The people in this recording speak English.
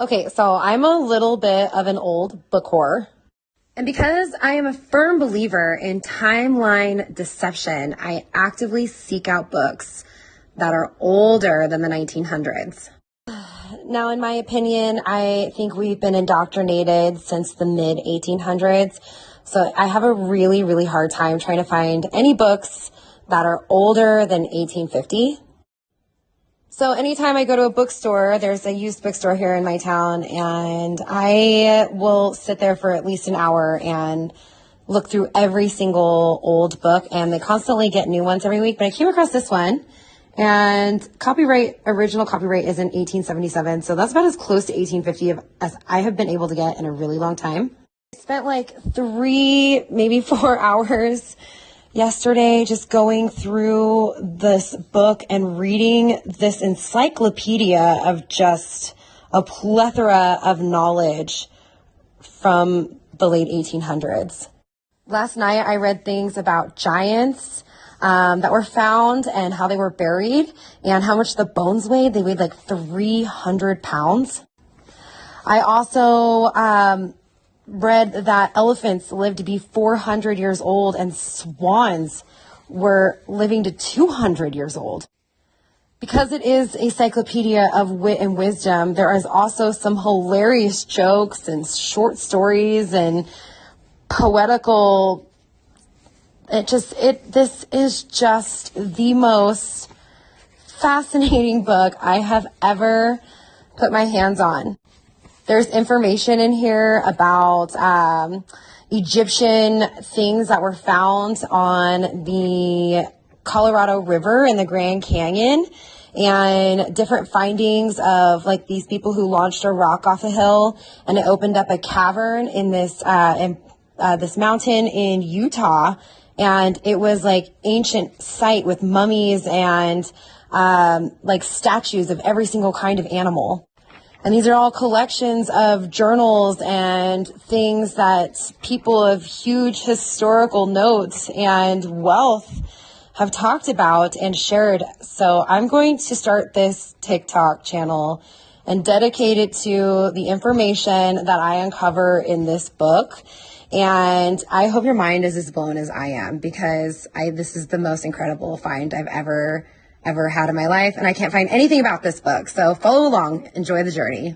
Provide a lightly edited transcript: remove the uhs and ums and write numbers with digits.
Okay, so I'm a little bit of an old book whore. And because I am a firm believer in timeline deception, I actively seek out books that are older than the 1900s. Now, in my opinion, I think we've been indoctrinated since the mid 1800s. So I have a really, really hard time trying to find any books that are older than 1850. So anytime I go to a bookstore, there's a used bookstore here in my town, and I will sit there for at least an hour and look through every single old book, and they constantly get new ones every week. But I came across this one, and original copyright is in 1877, so that's about as close to 1850 as I have been able to get in a really long time. I spent like 3, maybe 4 hours yesterday just going through this book and reading this encyclopedia of just a plethora of knowledge from the late 1800s. Last night I read things about giants that were found and how they were buried and how much the bones weighed. They weighed like 300 pounds. I also read that elephants lived to be 400 years old and swans were living to 200 years old. Because it is a encyclopedia of wit and wisdom, there is also some hilarious jokes and short stories and poetical. This is just the most fascinating book I have ever put my hands on. There's information in here about Egyptian things that were found on the Colorado River in the Grand Canyon, and different findings of like these people who launched a rock off a hill and it opened up a cavern in this mountain in Utah, and it was like ancient site with mummies and like statues of every single kind of animal. And these are all collections of journals and things that people of huge historical notes and wealth have talked about and shared. So I'm going to start this TikTok channel and dedicate it to the information that I uncover in this book. And I hope your mind is as blown as I am, because this is the most incredible find I've ever had in my life, and I can't find anything about this book. So follow along, enjoy the journey.